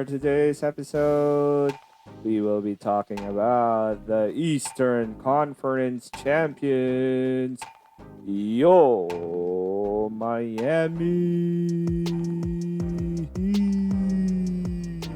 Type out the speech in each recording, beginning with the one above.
For today's episode, we will be talking about the Eastern Conference champions, yo Miami Heat.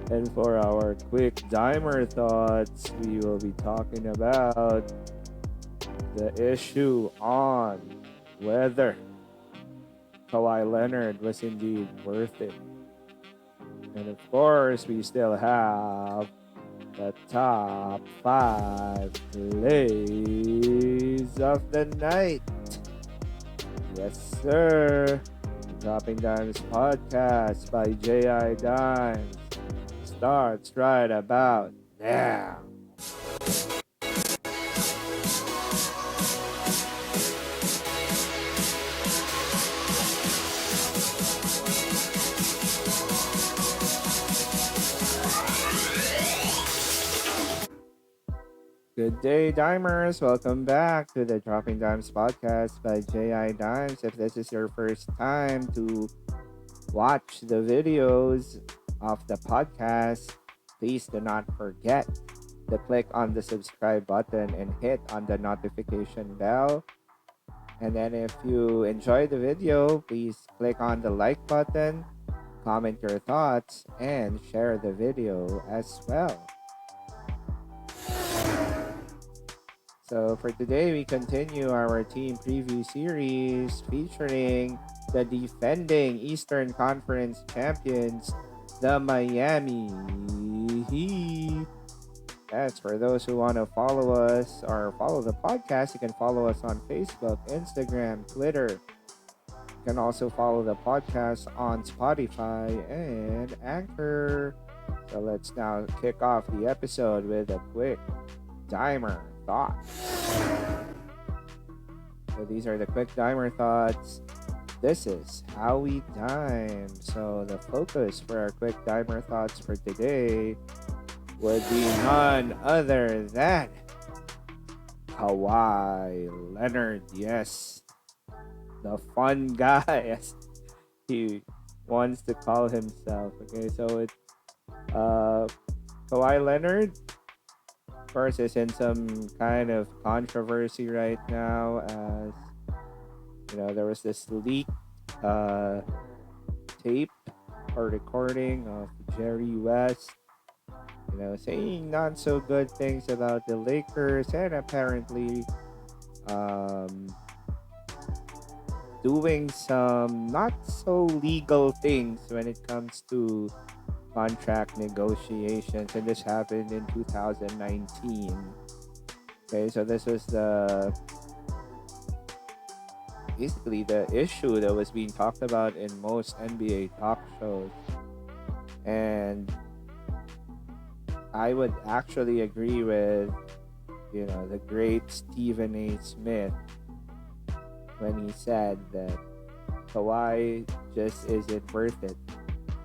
And for our quick dimer thoughts, we will be talking about the issue on whether Kawhi Leonard was indeed worth it. And of course, we still have the top 5 plays of the night. Yes, sir. Dropping Dimes podcast by J.I. Dimes starts right about now. Good day, Dimers. Welcome back to the Dropping Dimes podcast by J.I. Dimes. If this is your first time to watch the videos of the podcast, please do not forget to click on the subscribe button and hit on the notification bell. And then if you enjoy the video, please click on the like button, comment your thoughts, and share the video as well. So for today, we continue our team preview series featuring the defending Eastern Conference champions, the Miami Heat. Yes, for those who want to follow us or follow the podcast, you can follow us on Facebook, Instagram, Twitter. You can also follow the podcast on Spotify and Anchor. So let's now kick off the episode with a quick dimer thoughts. So these are the quick dimer thoughts. This is how we dime. So the focus for our quick dimer thoughts for today would be none other than Kawhi Leonard. Yes, the fun guy, as he wants to call himself. Okay, so it's Kawhi Leonard. Of course, is in some kind of controversy right now, as you know, there was this leak tape or recording of Jerry West, saying not so good things about the Lakers, and apparently doing some not so legal things when it comes to contract negotiations, and this happened in 2019. Okay, so this was basically the issue that was being talked about in most NBA talk shows, and I would actually agree with the great Stephen A. Smith when he said that Kawhi just isn't worth it.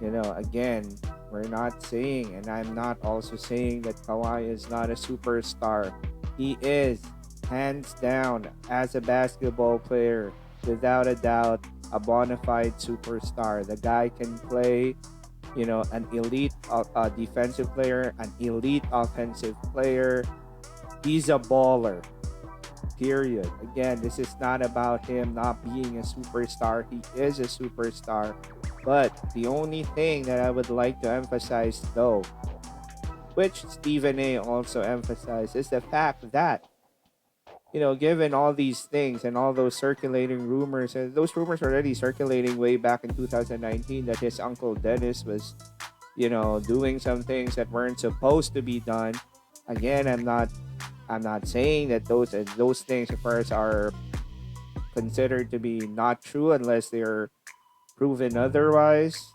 Again, we're not saying, and I'm not also saying that Kawhi is not a superstar. He is, hands down, as a basketball player, without a doubt, a bona fide superstar. The guy can play, an elite defensive player, an elite offensive player. He's a baller. Period. Again, this is not about him not being a superstar. He is a superstar. But the only thing that I would like to emphasize, though, which Stephen A. also emphasized, is the fact that, given all these things and all those circulating rumors, and those rumors were already circulating way back in 2019 that his uncle Dennis was, doing some things that weren't supposed to be done. Again, I'm not saying that those things, of course, are considered to be not true unless they're proven otherwise.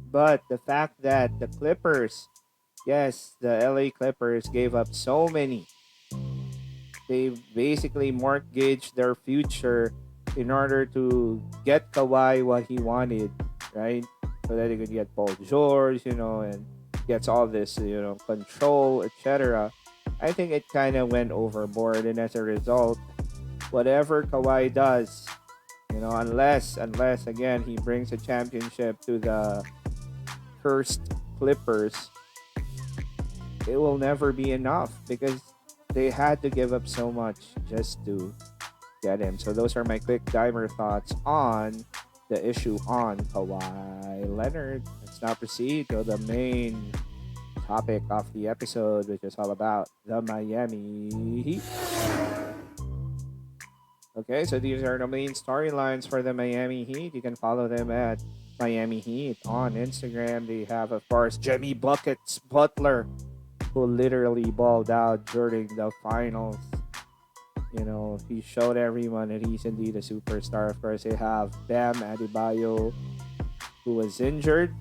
But the fact that the Clippers, yes, the LA Clippers gave up so many. They basically mortgaged their future in order to get Kawhi what he wanted, right? So that he could get Paul George, and gets all this, control, etc. I think it kind of went overboard, and as a result, whatever Kawhi does, Unless again he brings a championship to the cursed Clippers, it will never be enough because they had to give up so much just to get him. So those are my quick dimer thoughts on the issue on Kawhi Leonard. Let's now proceed to the main topic of the episode, which is all about the Miami Heat. Okay, so these are the main storylines for the Miami Heat. You can follow them at Miami Heat on Instagram. They have, of course, Jimmy Buckets Butler, who literally balled out during the finals. He showed everyone that he's indeed a superstar. Of course, they have Bam Adebayo, who was injured.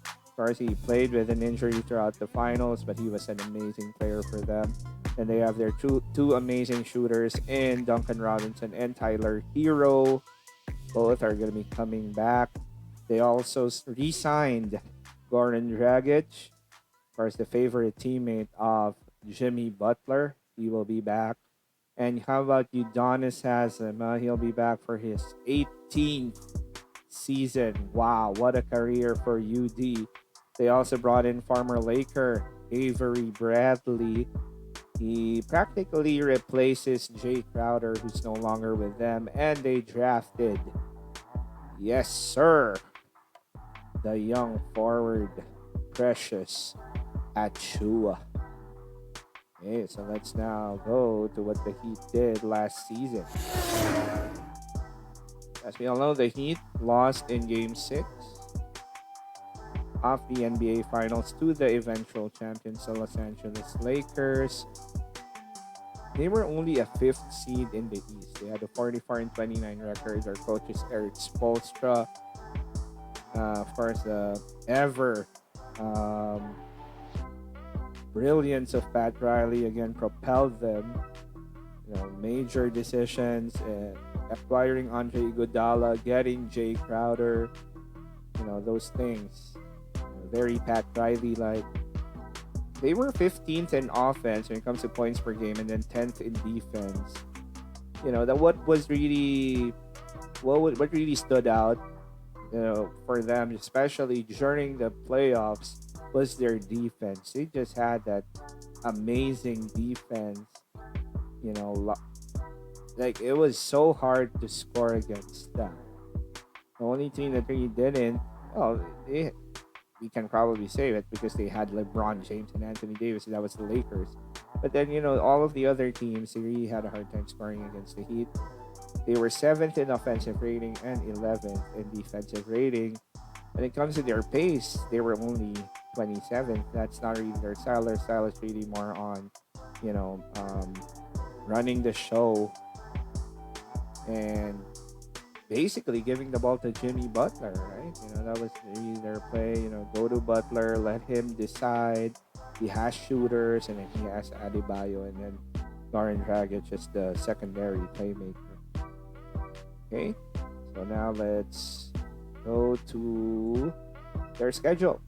Of course, he played with an injury throughout the finals, but he was an amazing player for them. And they have their two amazing shooters in Duncan Robinson and Tyler Herro. Both are going to be coming back. They also re-signed Goran Dragic, of course, the favorite teammate of Jimmy Butler. He will be back. And how about Udonis Haslem? He'll be back for his 18th season. Wow, what a career for UD. They also brought in former Laker Avery Bradley. He practically replaces Jay Crowder, who's no longer with them. And they drafted, yes sir, the young forward, Precious Achiuwa. Okay, so let's now go to what the Heat did last season. As we all know, the Heat lost in Game 6 of the NBA Finals to the eventual champions, the Los Angeles Lakers. They were only a 5th seed in the East. They had a 44-29 record. Their coach is Eric Spoelstra. Of course, the ever brilliance of Pat Riley again propelled them. Major decisions, acquiring Andre Iguodala, getting Jay Crowder. Those things. Very Pat Riley like. They were 15th in offense when it comes to points per game, and then 10th in defense. What really stood out, for them, especially during the playoffs, was their defense. They just had that amazing defense. It was so hard to score against them. The only team that really didn't, we can probably say it because they had LeBron James and Anthony Davis, and that was the Lakers. But then, all of the other teams, they really had a hard time scoring against the Heat. They were 7th in offensive rating and 11th in defensive rating. When it comes to their pace, they were only 27th. That's not really their style. Their style is really more on, running the show and basically giving the ball to Jimmy Butler, right? That was really their play. Go to Butler, let him decide. He has shooters, and then he has Adebayo, and then Goran Dragic is the secondary playmaker. Okay, so now let's go to their schedule.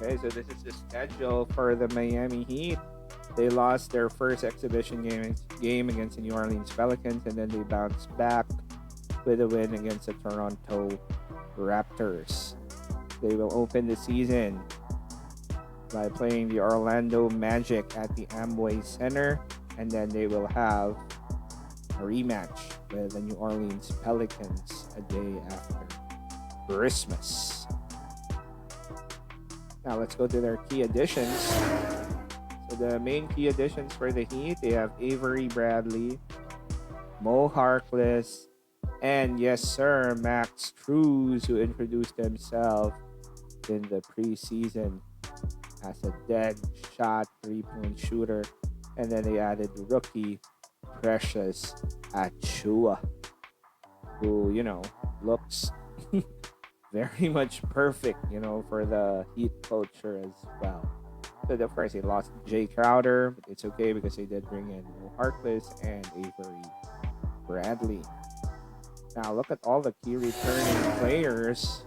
Okay, so this is the schedule for the Miami Heat. They lost their first exhibition game against the New Orleans Pelicans, and then they bounced back with a win against the Toronto Raptors. They will open the season by playing the Orlando Magic at the Amway Center, and then they will have a rematch with the New Orleans Pelicans a day after Christmas. Now let's go to their key additions. So the main key additions for the Heat, they have Avery Bradley, Mo Harkless, and yes sir, Max Struss, who introduced himself in the preseason as a dead shot 3-point shooter. And then they added rookie Precious Achiuwa, who, looks very much perfect, for the Heat culture as well. So of course, they lost Jay Crowder, but it's okay because they did bring in Mo Harkless and Avery Bradley. Now look at all the key returning players.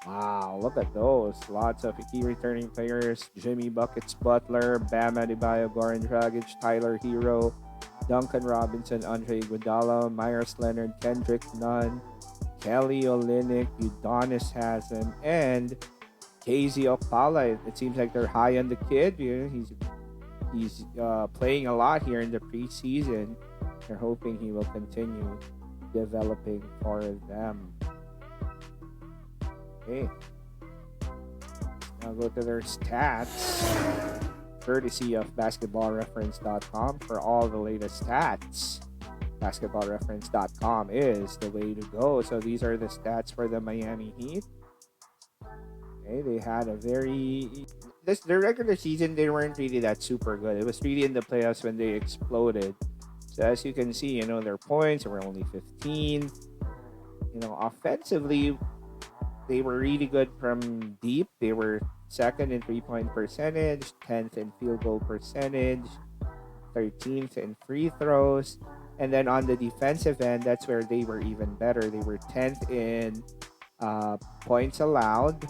Wow, look at those. Lots of key returning players. Jimmy Buckets Butler, Bam Adebayo, Goran Dragic, Tyler Herro, Duncan Robinson, Andre Iguodala, Myers Leonard, Kendrick Nunn, Kelly Olynyk, Udonis Haslam, and KZ Okpala. It seems like they're high on the kid. He's playing a lot here in the preseason. They're hoping he will continue developing for them. Okay. Now go to their stats, courtesy of basketballreference.com for all the latest stats. Basketballreference.com is the way to go. So these are the stats for the Miami Heat. Okay, they had a their regular season, they weren't really that super good. It was really in the playoffs when they exploded. So as you can see, their points were only 15. Offensively, they were really good from deep. They were second in 3-point percentage, 10th in field goal percentage, 13th in free throws. And then on the defensive end, that's where they were even better. They were 10th in points allowed.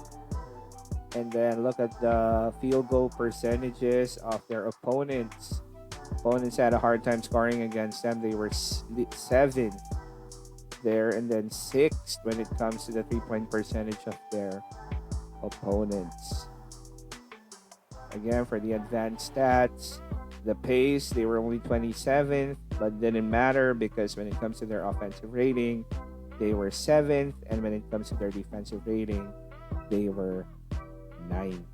And then look at the field goal percentages of their opponents. Opponents had a hard time scoring against them. They were 7th there, and then 6th when it comes to the 3-point percentage of their opponents. Again, for the advanced stats, the pace, they were only 27th, but didn't matter because when it comes to their offensive rating, they were 7th, and when it comes to their defensive rating, they were 9th.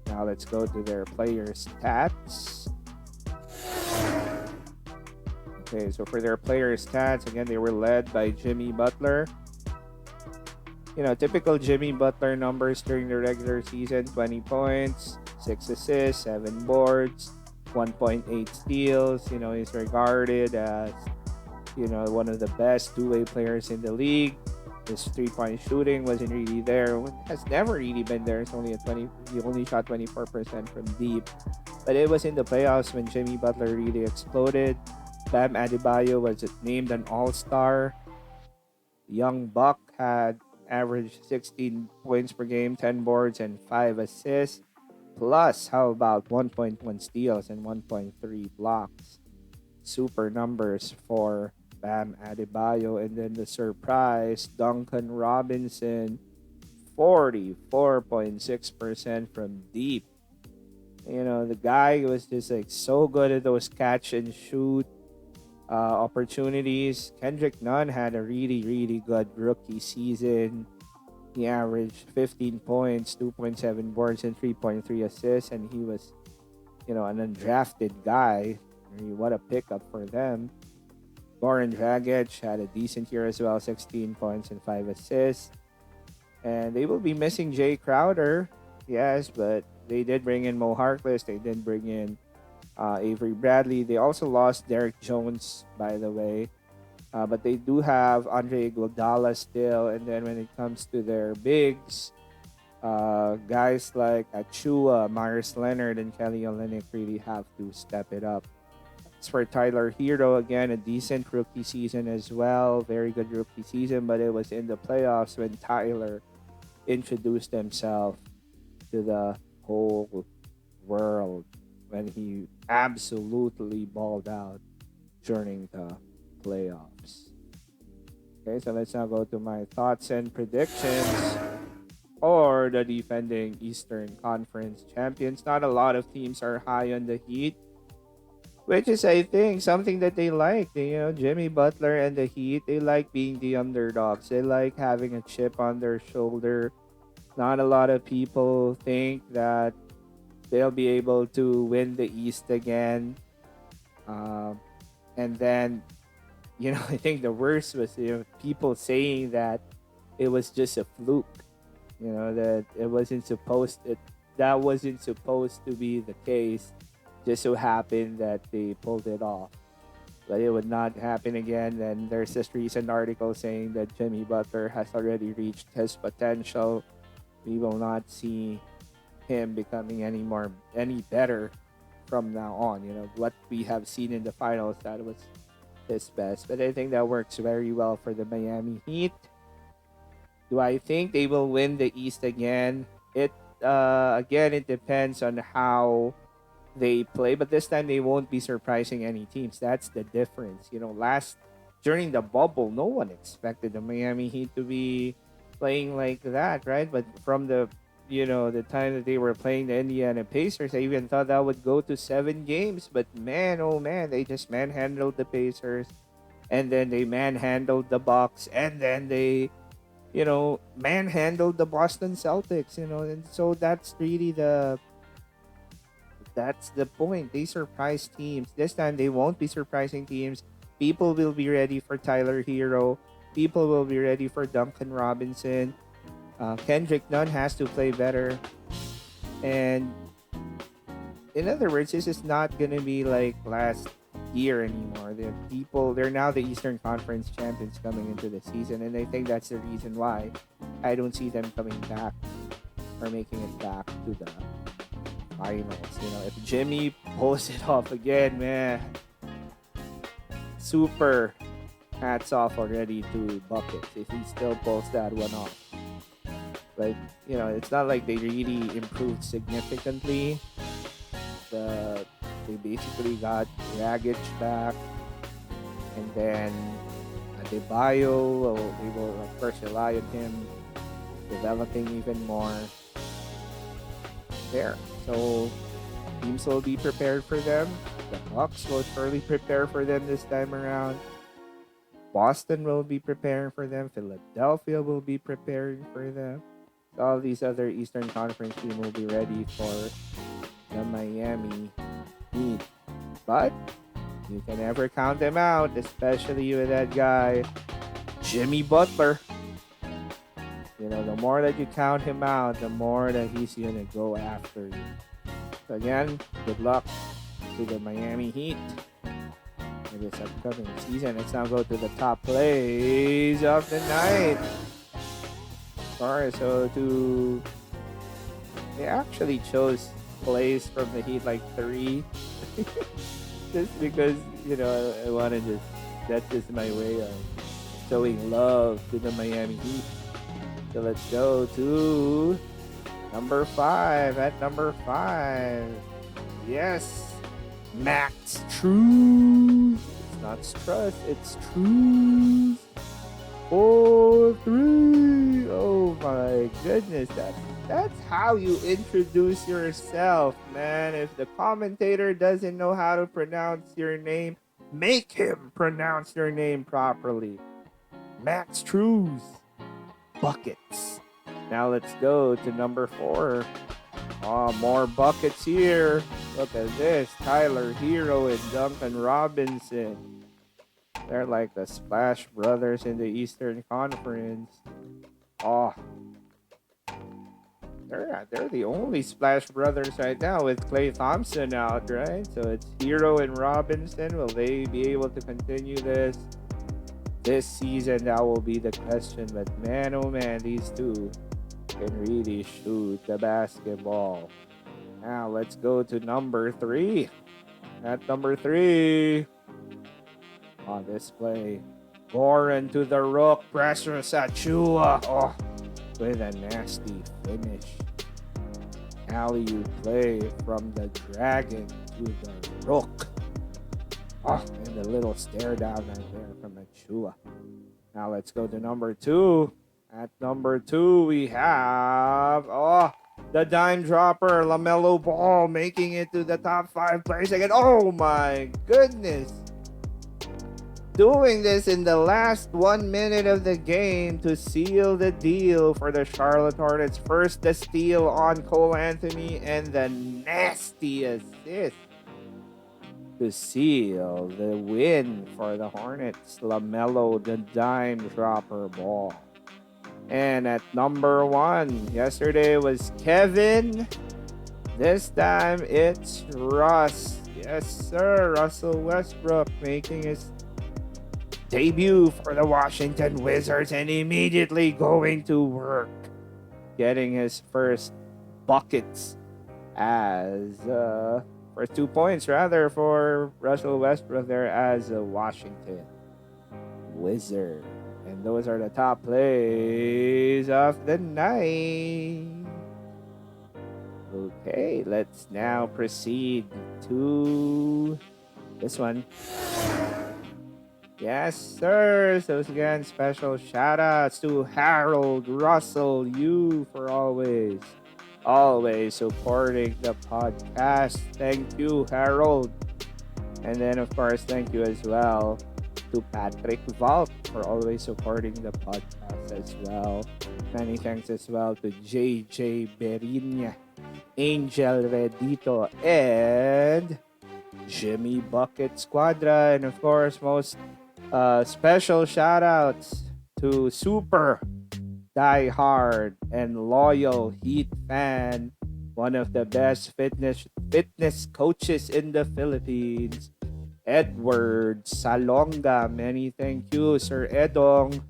Now let's go to their player stats. Okay, so for their player stats, again, they were led by Jimmy Butler. Typical Jimmy Butler numbers during the regular season: 20 points, 6 assists, 7 boards, 1.8 steals. He's regarded as, one of the best two-way players in the league. His 3-point shooting wasn't really there. Has never really been there. It's only he only shot 24% from deep. But it was in the playoffs when Jimmy Butler really exploded. Bam Adebayo was named an all-star. Young Buck had averaged 16 points per game, 10 boards, and 5 assists. Plus, how about 1.1 steals and 1.3 blocks? Super numbers for Bam Adebayo. And then the surprise, Duncan Robinson, 44.6% from deep. The guy was just so good at those catch and shoot opportunities. Kendrick Nunn had a really, really good rookie season. He averaged 15 points, 2.7 boards, and 3.3 assists, and he was, an undrafted guy. What a pickup for them. Goran Dragic had a decent year as well, 16 points and 5 assists. And they will be missing Jay Crowder, yes, but they did bring in Mo Harkless. They did bring in Avery Bradley. They also lost Derek Jones, by the way. But they do have Andre Iguodala still. And then when it comes to their bigs, guys like Achiuwa, Myers Leonard, and Kelly Olynyk really have to step it up. As for Tyler Herro, again, a decent rookie season as well. Very good rookie season, but it was in the playoffs when Tyler introduced himself to the whole world, when he absolutely balled out during the playoffs. Okay, so let's now go to my thoughts and predictions for the defending Eastern Conference champions. Not a lot of teams are high on the Heat, which is, I think, something that they like. Jimmy Butler and the Heat, they like being the underdogs. They like having a chip on their shoulder. Not a lot of people think that they'll be able to win the East again. And then, I think the worst was people saying that it was just a fluke. That that wasn't supposed to be the case. Just so happened that they pulled it off. But it would not happen again. And there's this recent article saying that Jimmy Butler has already reached his potential. We will not see him becoming any better from now on. What we have seen in the finals, that was his best. But I think that works very well for the Miami Heat. Do I think they will win the East again? It depends on how they play, but this time they won't be surprising any teams. That's the difference. During the bubble, no one expected the Miami Heat to be playing like that, right? But from the time that they were playing the Indiana Pacers, I even thought that would go to 7 games. But man, oh man, they just manhandled the Pacers, and then they manhandled the Bucks, and then they manhandled the Boston Celtics. And so that's the point. They surprise teams. This time they won't be surprising teams. People will be ready for Tyler Hero. People will be ready for Duncan Robinson. Kendrick Nunn has to play better. And in other words, this is not gonna be like last year anymore. They're now the Eastern Conference champions coming into the season, and I think that's the reason why I don't see them coming back or making it back to the finals. If Jimmy pulls it off again, man, super hats off already to Buckets if he still pulls that one off. Like, it's not like they really improved significantly. They basically got Dragic back, and then Adebayo, they will of course rely on him developing even more there. So teams will be prepared for them. The Bucks will surely prepare for them this time around. Boston will be preparing for them. Philadelphia will be preparing for them. All these other Eastern Conference teams will be ready for the Miami Heat. But you can never count them out, especially with that guy, Jimmy Butler. The more that you count him out, the more that he's going to go after you. So again, good luck to the Miami Heat in this upcoming season. Let's now go to the top plays of the night. Alright, they actually chose plays from the Heat like 3. Just because, I want to that's just my way of showing love to the Miami Heat. So let's go to number 5. At number 5, yes, Max Struss. It's not Struss, it's Struss. 4-3. Oh my goodness, that's how you introduce yourself, man. If the commentator doesn't know how to pronounce your name, make him pronounce your name properly. Max Struss. Buckets. Now let's go to number 4. Oh, more buckets here. Look at this. Tyler Herro and Duncan Robinson. They're like the Splash Brothers in the Eastern Conference. Oh, they're the only Splash Brothers right now with Klay Thompson out, right? So it's Herro and Robinson. Will they be able to continue this season? That will be the question. But man, oh man, these two can really shoot the basketball. Now let's go to number 3. At number 3, on this play, Goran to the rook, pressures Achiuwa. Oh, with a nasty finish. Alley-oop play from the Dragon to the rook. Oh, and the little stare down right there from Achiuwa. Now let's go to number 2. At number 2, we have the dime dropper, LaMelo Ball, making it to the top 5 players again. Oh my goodness. Doing this in the last 1 minute of the game to seal the deal for the Charlotte Hornets. First, the steal on Cole Anthony, and the nasty assist to seal the win for the Hornets. LaMelo, the dime dropper Ball. And at number 1, yesterday was Kevin. This time it's Russ. Yes, sir. Russell Westbrook making his debut for the Washington Wizards and immediately going to work, getting his first buckets as first 2 points rather for Russell Westbrook there as a Washington Wizard. And those are the top plays of the night. Okay, let's now proceed to this one. Yes, sir. So again, special shout outs to Harold, Russell, you for always supporting the podcast. Thank you, Harold. And then, of course, thank you as well to Patrick Vault for always supporting the podcast as well. Many thanks as well to JJ Berinya, Angel Redito, and Jimmy Bucket Squadra. And of course, most special shout outs to super die-hard and loyal Heat fan, one of the best fitness coaches in the Philippines, Edward Salonga. Many thank you, Sir Edong.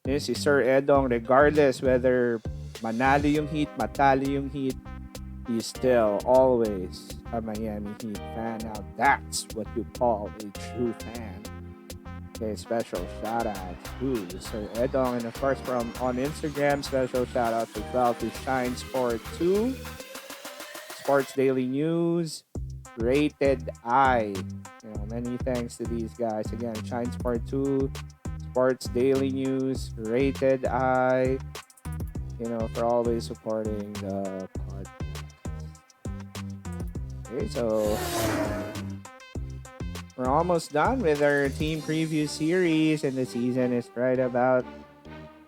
This is Sir Edong, regardless whether manalo yung Heat, matalo yung Heat, he's still always a Miami Heat fan. Now that's what you call a true fan. Okay, special shout out to Sir Edong, and of course from on Instagram, special shout out as well to Shine Sport 2, Sports Daily News, Rated I. Many thanks to these guys. Again, Shine Sport 2, Sports Daily News, Rated I, for always supporting the podcast. Okay, so we're almost done with our team preview series, and the season is right about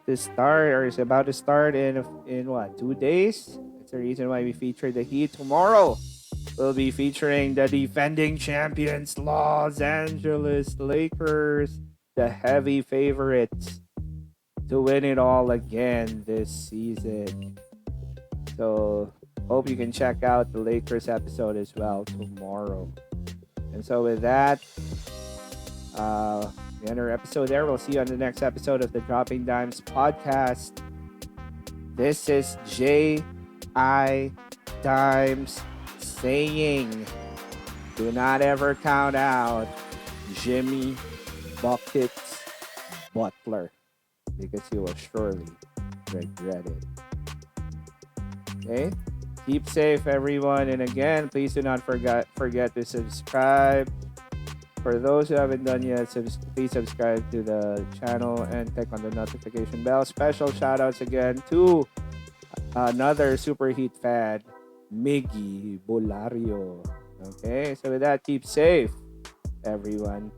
to start, or is about to start in what, 2 days? That's the reason why we feature the Heat. Tomorrow we'll be featuring the defending champions, Los Angeles Lakers, the heavy favorites to win it all again this season. So hope you can check out the Lakers episode as well tomorrow. And so with that, we end our episode there. We'll see you on the next episode of the Dropping Dimes podcast. This is J.I. Dimes saying, do not ever count out Jimmy Buckets Butler, because you will surely regret it. Okay? Keep safe, everyone. And again, please do not forget to subscribe. For those who haven't done yet, please subscribe to the channel and click on the notification bell. Special shout outs again to another Super Heat fan, Miggy Bolario. Okay, so with that, keep safe, everyone.